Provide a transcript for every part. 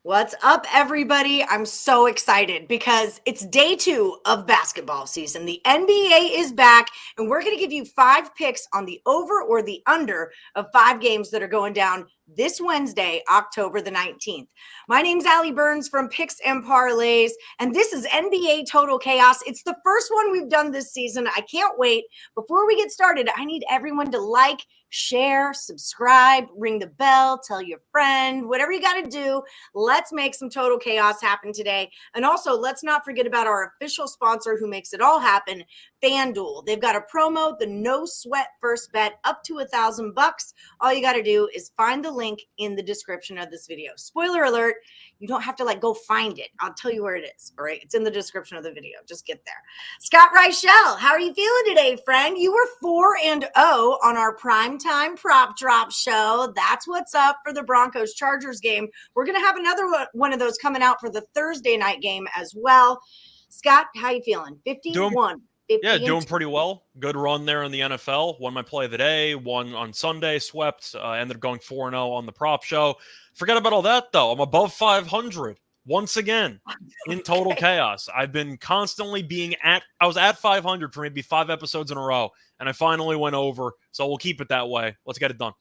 What's up, everybody? I'm so excited because it's day 2 of basketball season. The NBA is back, and we're going to give you 5 picks on the over or the under of 5 games that are going down this Wednesday, October the 19th. My name's Ali Burns from Picks and Parlays, and this is NBA Total Chaos. It's the first one we've done this season. I can't wait. Before we get started, I need everyone to like, share, subscribe, ring the bell, tell your friend, whatever you got to do. Let's make some total chaos happen today. And also, let's not forget about our official sponsor who makes it all happen, FanDuel. They've got a promo, the no sweat first bet up to $1,000. All you got to do is find the link in the description of this video. Spoiler alert, you don't have to go find it. I'll tell you where it is. All right. It's in the description of the video. Just get there. Scott Reichel, how are you feeling today, friend? You were 4-0 on our primetime prop drop show. That's what's up for the Broncos Chargers game. We're going to have another one of those coming out for the Thursday night game as well. Scott, how you feeling? 51. Doing pretty well. Good run there in the NFL. Won my play of the day, won on Sunday, swept, ended up going 4-0 on the prop show. Forget about all that, though. I'm above 500 once again in total chaos. I've been constantly I was at 500 for maybe 5 episodes in a row, and I finally went over, so we'll keep it that way. Let's get it done.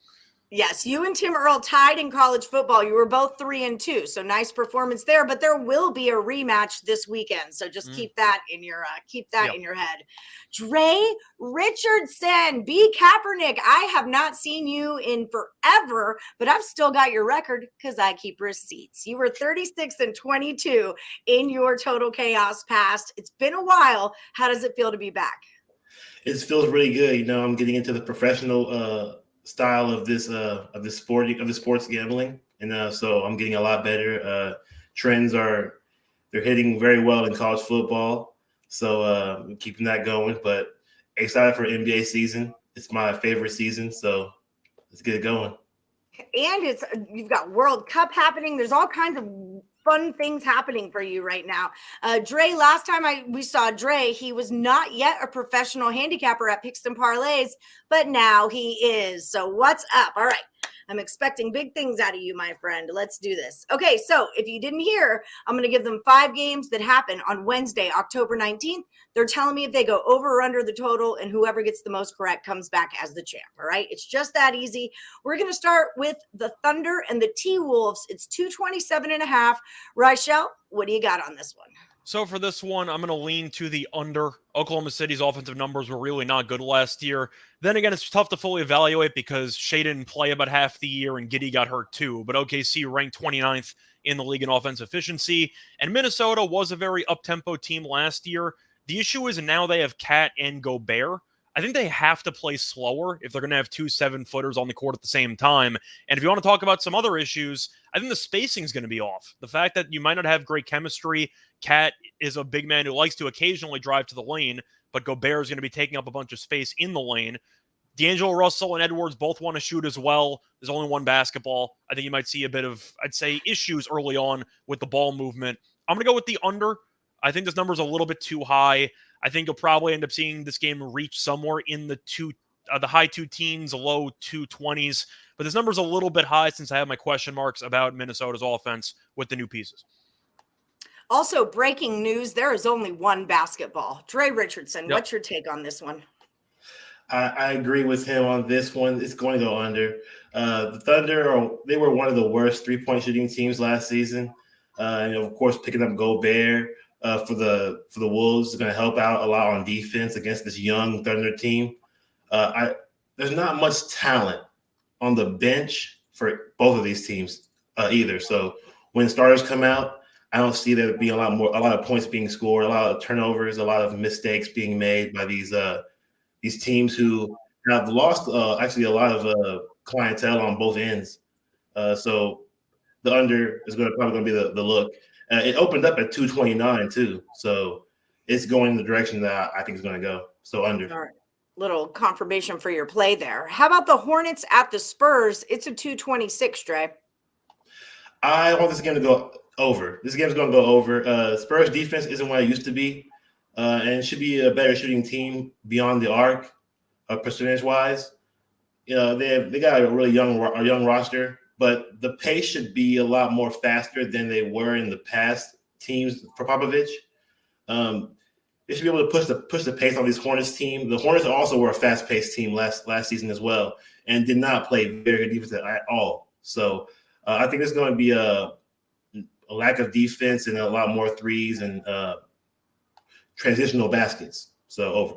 Yes, you and Tim Earl tied in college football. You were both 3-2, so nice performance there. But there will be a rematch this weekend, so just keep that in your in your head. Dre Richardson, B. Kaepernick. I have not seen you in forever, but I've still got your record because I keep receipts. You were 36-22 in your total chaos past. It's been a while. How does it feel to be back? It feels really good. You know, I'm getting into the professional style of this sports gambling, and so I'm getting a lot better. Trends they're hitting very well in college football, so I'm keeping that going. But excited for NBA season. It's my favorite season, so let's get it going. And you've got World Cup happening. There's all kinds of fun things happening for you right now. Dre, last time we saw Dre, he was not yet a professional handicapper at Picks and Parlays, but now he is. So what's up? All right. I'm expecting big things out of you, my friend. Let's do this. Okay, so if you didn't hear, I'm going to give them 5 games that happen on Wednesday, October 19th. They're telling me if they go over or under the total, and whoever gets the most correct comes back as the champ, all right? It's just that easy. We're going to start with the Thunder and the T-Wolves. It's 227.5. Reichel, what do you got on this one? So for this one, I'm going to lean to the under. Oklahoma City's offensive numbers were really not good last year. Then again, it's tough to fully evaluate because Shea didn't play about half the year and Giddey got hurt too. But OKC ranked 29th in the league in offense efficiency. And Minnesota was a very up-tempo team last year. The issue is now they have Cat and Gobert. I think they have to play slower if they're going to have 2 7-footers on the court at the same time. And if you want to talk about some other issues, I think the spacing is going to be off. The fact that you might not have great chemistry. Cat is a big man who likes to occasionally drive to the lane, but Gobert is going to be taking up a bunch of space in the lane. D'Angelo Russell and Edwards both want to shoot as well. There's only one basketball. I think you might see a bit of, I'd say, issues early on with the ball movement. I'm going to go with the under. I think this number is a little bit too high. I think you'll probably end up seeing this game reach somewhere in the high 2 teens, low 220s. But this number is a little bit high since I have my question marks about Minnesota's offense with the new pieces. Also, breaking news, there is only one basketball. Dre Richardson, What's your take on this one? I agree with him on this one. It's going to go under. The Thunder, they were one of the worst 3-point shooting teams last season. And of course, picking up Gobert for the Wolves is going to help out a lot on defense against this young Thunder team. There's not much talent on the bench for both of these teams either. So when starters come out, I don't see there being a lot of points being scored, a lot of turnovers, a lot of mistakes being made by these teams who have lost actually a lot of clientele on both ends. So the under is probably going to be the look. It opened up at 229 too, so it's going in the direction that I think it's going to go. So under. All right. Little confirmation for your play there. How about the Hornets at the Spurs? It's a 226, Dre. I want this game to go over. This game is going to go over. Spurs defense isn't what it used to be, and should be a better shooting team beyond the arc, percentage-wise. They got a really young roster. but the pace should be a lot more faster than they were in the past teams for Popovich. They should be able to push the pace on this Hornets team. The Hornets also were a fast-paced team last season as well, and did not play very good defense at all. So I think there's going to be a lack of defense and a lot more threes and transitional baskets. So over.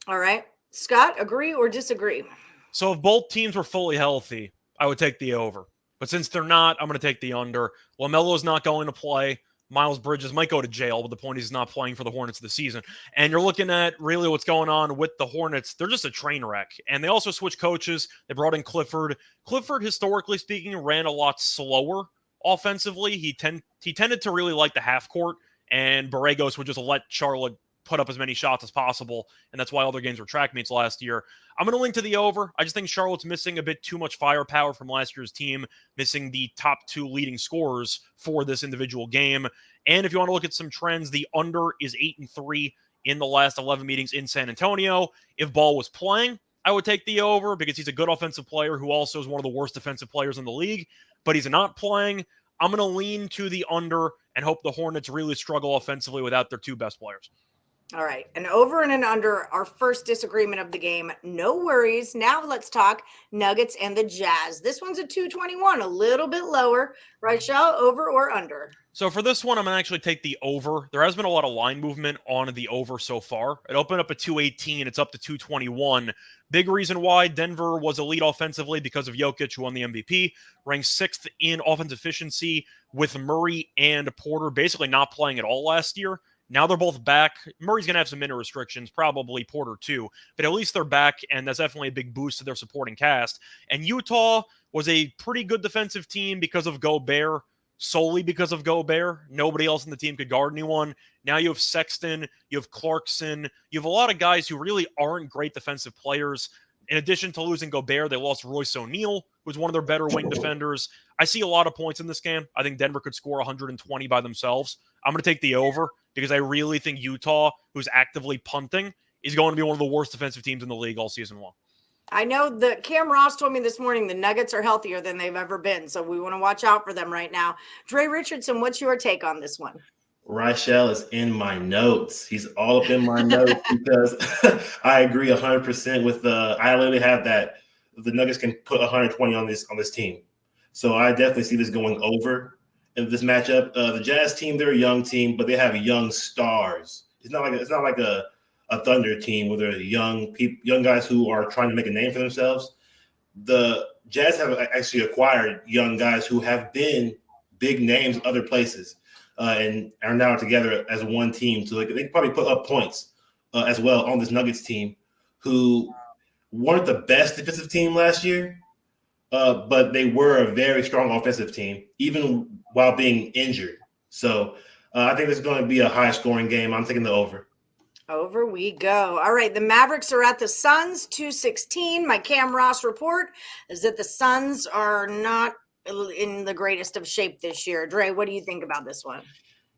All right. Scott, agree or disagree? So if both teams were fully healthy, I would take the over. But since they're not, I'm going to take the under. LaMelo's not going to play. Miles Bridges might go to jail, but the point is he's not playing for the Hornets this season. And you're looking at really what's going on with the Hornets. They're just a train wreck. And they also switched coaches. They brought in Clifford. Clifford, historically speaking, ran a lot slower offensively. He tended to really like the half court, and Borregos would just let Charlotte put up as many shots as possible, and that's why all their games were track meets last year. I'm going to link to the over. I just think Charlotte's missing a bit too much firepower from last year's team, missing the top 2 leading scorers for this individual game. And if you want to look at some trends, the under is 8-3 in the last 11 meetings in San Antonio. If Ball was playing, I would take the over because he's a good offensive player who also is one of the worst defensive players in the league, but he's not playing. I'm going to lean to the under and hope the Hornets really struggle offensively without their 2 best players. All right. An over and an under, our first disagreement of the game. No worries. Now let's talk Nuggets and the Jazz. This one's a 221, a little bit lower. Reichel, over or under? So for this one, I'm going to actually take the over. There has been a lot of line movement on the over so far. It opened up at 218. It's up to 221. Big reason why Denver was elite offensively because of Jokic, who won the MVP, ranked 6th in offensive efficiency with Murray and Porter basically not playing at all last year. Now they're both back. Murray's going to have some minute restrictions, probably Porter too, but at least they're back, and that's definitely a big boost to their supporting cast. And Utah was a pretty good defensive team because of Gobert, solely because of Gobert. Nobody else in the team could guard anyone. Now you have Sexton, you have Clarkson, you have a lot of guys who really aren't great defensive players. In addition to losing Gobert, they lost Royce O'Neal, who's one of their better wing defenders. I see a lot of points in this game. I think Denver could score 120 by themselves. I'm going to take the over because I really think Utah, who's actively punting, is going to be one of the worst defensive teams in the league all season long. I know that Cam Ross told me this morning the Nuggets are healthier than they've ever been, so we want to watch out for them right now. Dre Richardson, what's your take on this one? Reichel is in my notes. He's all up in my notes because I agree 100% with I literally have that the Nuggets can put 120 on this team. So I definitely see this going over in this matchup. The Jazz team, they're a young team, but they have young stars. It's not like a Thunder team where they're young guys who are trying to make a name for themselves. The Jazz have actually acquired young guys who have been big names other places. And are now together as one team. So they can probably put up points as well on this Nuggets team, who weren't the best defensive team last year, but they were a very strong offensive team, even while being injured. So I think this is going to be a high-scoring game. I'm taking the over. Over we go. All right, the Mavericks are at the Suns, 216. My Cam Ross report is that the Suns are not in the greatest of shape this year. Dre, what do you think about this one?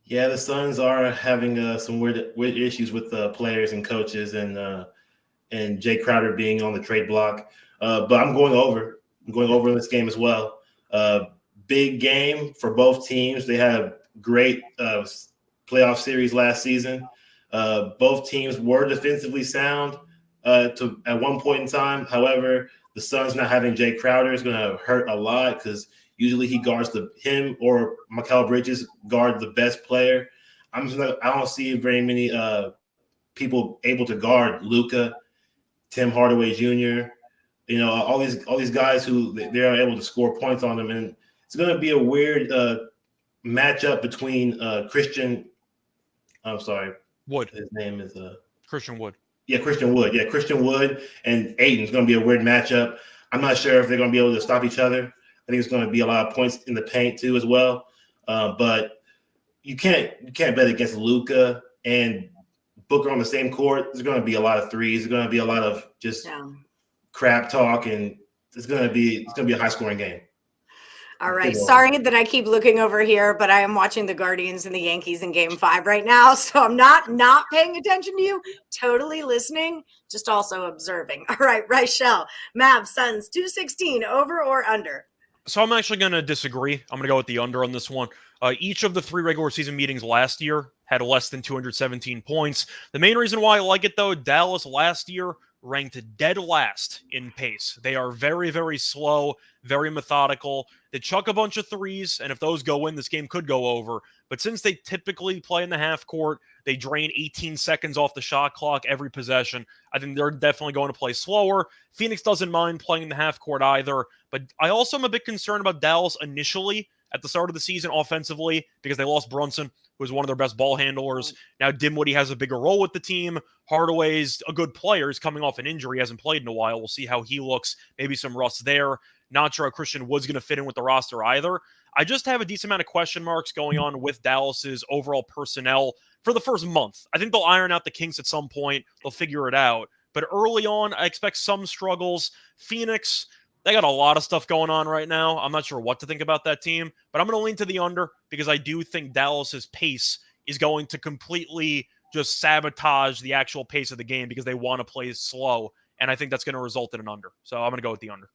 Yeah, the Suns are having some weird issues with players and coaches, and Jay Crowder being on the trade block. But I'm going over. I'm going over in this game as well. Big game for both teams. They had a great playoff series last season. Both teams were defensively sound at one point in time. However, the Suns not having Jay Crowder is going to hurt a lot because usually he guards him or Mikal Bridges guard the best player. I don't see very many people able to guard Luka, Tim Hardaway Jr. You know, all these guys who they're able to score points on them, and it's going to be a weird matchup between Christian. I'm sorry, Wood. His name is Christian Wood. Yeah, Christian Wood. Yeah, Christian Wood and Aiden's going to be a weird matchup. I'm not sure if they're going to be able to stop each other. I think it's going to be a lot of points in the paint too as well. But you can't bet against Luka and Booker on the same court. There's going to be a lot of threes. There's going to be a lot of just crap talk, and it's going to be a high scoring game. All right. Sorry that I keep looking over here, but I am watching the Guardians and the Yankees in Game 5 right now. So I'm not paying attention to you, totally listening, just also observing. All right, Reichel, Mavs, Suns, 216, over or under? So I'm actually going to disagree. I'm going to go with the under on this one. Each of the 3 regular season meetings last year had less than 217 points. The main reason why I like it, though, Dallas last year ranked dead last in pace. They are very, very slow, very methodical. They chuck a bunch of threes, and if those go in, this game could go over. But since they typically play in the half court, they drain 18 seconds off the shot clock every possession. I think they're definitely going to play slower. Phoenix doesn't mind playing in the half court either. But I also am a bit concerned about Dallas initially at the start of the season offensively because they lost Brunson, who was one of their best ball handlers. Now Dinwiddie has a bigger role with the team. Hardaway's a good player. He's coming off an injury. He hasn't played in a while. We'll see how he looks. Maybe some rust there. Not sure how Christian Wood's going to fit in with the roster either. I just have a decent amount of question marks going on with Dallas's overall personnel for the first month. I think they'll iron out the kinks at some point. They'll figure it out. But early on, I expect some struggles. Phoenix, they got a lot of stuff going on right now. I'm not sure what to think about that team, but I'm going to lean to the under because I do think Dallas's pace is going to completely just sabotage the actual pace of the game because they want to play slow, and I think that's going to result in an under. So I'm going to go with the under.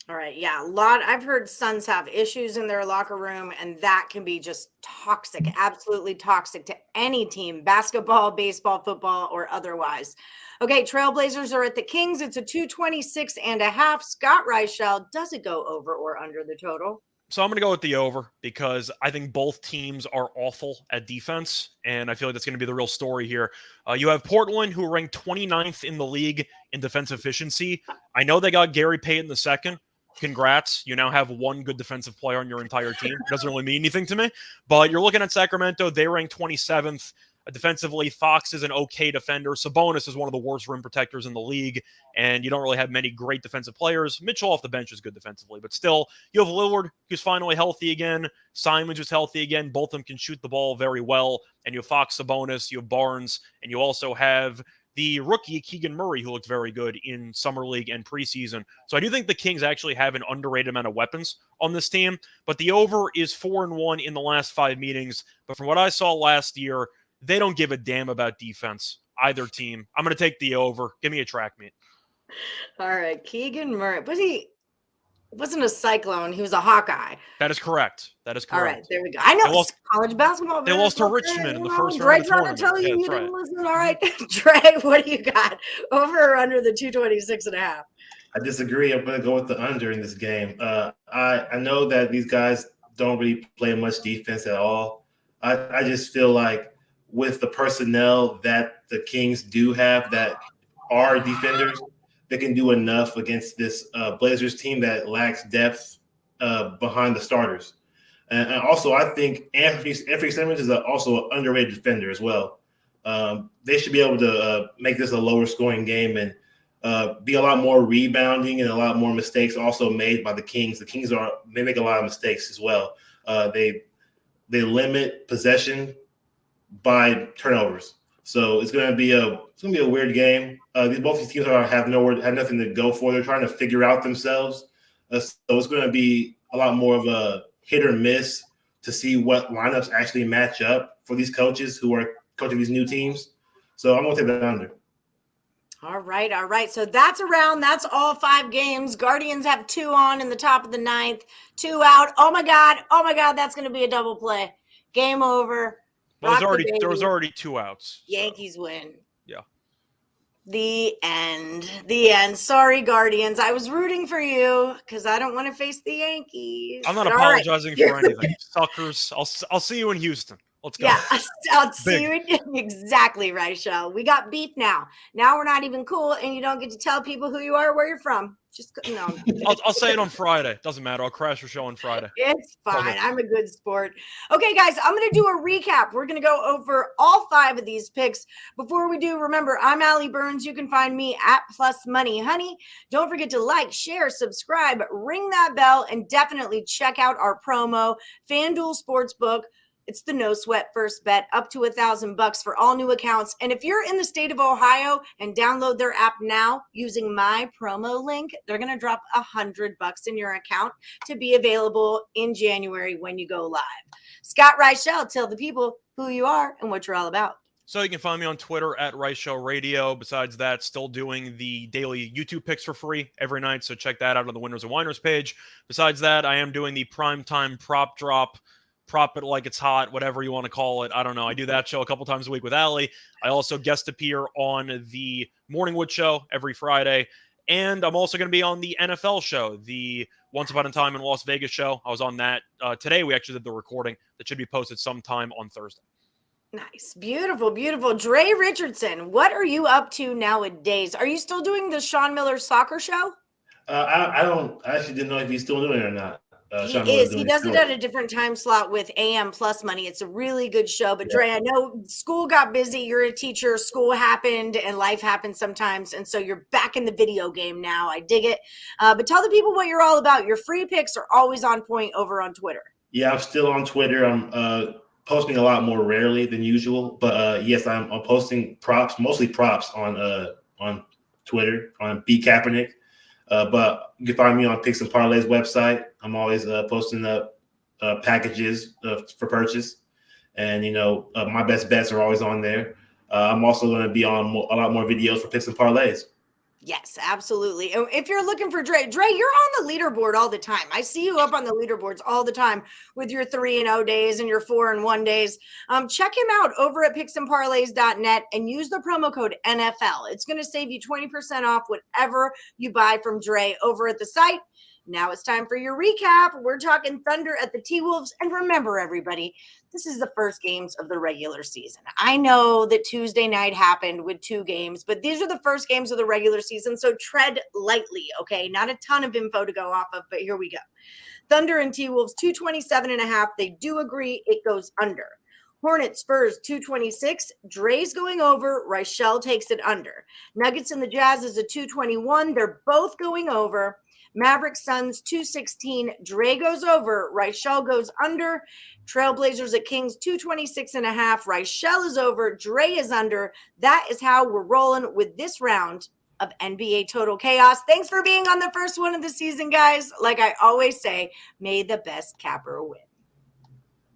All right. Yeah. I've heard Suns have issues in their locker room, and that can be just toxic, absolutely toxic to any team, basketball, baseball, football, or otherwise. Okay. Trailblazers are at the Kings. It's a 226.5. Scott Reichel, does it go over or under the total? So I'm going to go with the over because I think both teams are awful at defense, and I feel like that's going to be the real story here. You have Portland, who ranked 29th in the league in defensive efficiency. I know they got Gary Payton II. Congrats. You now have one good defensive player on your entire team. It doesn't really mean anything to me. But you're looking at Sacramento. They rank 27th. Defensively, Fox is an okay defender. Sabonis is one of the worst rim protectors in the league. And you don't really have many great defensive players. Mitchell off the bench is good defensively. But still, you have Lillard, who's finally healthy again. Simons, who's healthy again. Both of them can shoot the ball very well. And you have Fox, Sabonis. You have Barnes. And you also have the rookie Keegan Murray, who looked very good in Summer League and preseason. So I do think the Kings actually have an underrated amount of weapons on this team, but the over is 4-1 in the last 5 meetings. But from what I saw last year, they don't give a damn about defense, either team. I'm going to take the over. Give me a track meet. All right. Keegan Murray. Wasn't a Cyclone. He was a Hawkeye. That is correct. All right, there we go. I know college basketball. They lost to Richmond in the first round of the tournament. Tell you didn't listen. All right, Trey, what do you got? Over or under the 226.5? I disagree. I'm going to go with the under in this game. I know that these guys don't really play much defense at all. I just feel like with the personnel that the Kings do have that are defenders, they can do enough against this Blazers team that lacks depth behind the starters. And also, I think Anthony Simmons is also an underrated defender as well. They should be able to make this a lower scoring game and be a lot more rebounding and a lot more mistakes also made by the Kings. The Kings they make a lot of mistakes as well. They limit possession by turnovers. So it's going to be a weird game. Both these teams have nothing to go for. They're trying to figure out themselves. So it's going to be a lot more of a hit or miss to see what lineups actually match up for these coaches who are coaching these new teams. So I'm going to take that under. All right. So that's all 5 games. Guardians have 2 on in the top of the 9th, 2 out. Oh my God, that's going to be a double play. Game over. Well, there was already 2 outs. So. Yankees win. Yeah. The end. Sorry, Guardians. I was rooting for you because I don't want to face the Yankees. I'm not apologizing for anything. Suckers. I'll see you in Houston. Let's go. Yeah, I'll see you. Exactly, Reichel. We got beef now. Now we're not even cool, and you don't get to tell people who you are or where you're from. Just no. I'll say it on Friday. Doesn't matter. I'll crash your show on Friday. It's fine. Okay. I'm a good sport. Okay, guys, I'm going to do a recap. We're going to go over all 5 of these picks. Before we do, remember, I'm Ali Burns. You can find me at Plus Money Honey. Don't forget to like, share, subscribe, ring that bell, and definitely check out our promo, FanDuel Sportsbook. It's the no sweat first bet up to $1,000 for all new accounts. And if you're in the state of Ohio and download their app now using my promo link, they're going to drop $100 in your account to be available in January when you go live. Scott Reichel, tell the people who you are and what you're all about. So you can find me on Twitter at Reichel Radio. Besides that, still doing the daily YouTube picks for free every night, so check that out on the Winners and Winers page. Besides that, I am doing the primetime prop drop, prop it like it's hot, whatever you want to call it. I don't know. I do that show a couple times a week with Ali. I also guest appear on the Morningwood show every Friday. And I'm also going to be on the NFL show, the Once Upon a Time in Las Vegas show. I was on that today. We actually did the recording that should be posted sometime on Thursday. Nice. Beautiful, beautiful. Dre Richardson, what are you up to nowadays? Are you still doing the Sean Miller soccer show? I actually didn't know if he's still doing it or not. He is. He does it at a different time slot with AM Plus Money. It's a really good show. But Dre, I know school got busy. You're a teacher. School happened and life happens sometimes. And so you're back in the video game now. I dig it. But tell the people what you're all about. Your free picks are always on point over on Twitter. Yeah, I'm still on Twitter. I'm posting a lot more rarely than usual. But yes, I'm posting props, mostly props on Twitter, on B Kaepernick. But you can find me on Picks and Parlays website. I'm always posting up packages for purchase. And, my best bets are always on there. I'm also going to be on a lot more videos for Picks and Parlays. Yes, absolutely. And if you're looking for Dre, you're on the leaderboard all the time. I see you up on the leaderboards all the time with your 3-0 days and your 4-1 days. Check him out over at picksandparlays.net and use the promo code NFL. It's going to save you 20% off whatever you buy from Dre over at the site. Now it's time for your recap. We're talking Thunder at the T-Wolves. And remember, everybody, this is the first games of the regular season. I know that Tuesday night happened with 2 games, but these are the first games of the regular season, so tread lightly, okay? Not a ton of info to go off of, but here we go. Thunder and T-Wolves, 227.5. They do agree it goes under. Hornets, Spurs, 226. Dre's going over. Reichel takes it under. Nuggets and the Jazz is a 221. They're both going over. Mavericks, Suns, 216. Dre goes over. Reichel goes under. Trailblazers at Kings, 226.5. Reichel is over. Dre is under. That is how we're rolling with this round of NBA Total Chaos. Thanks for being on the first one of the season, guys. Like I always say, may the best capper win.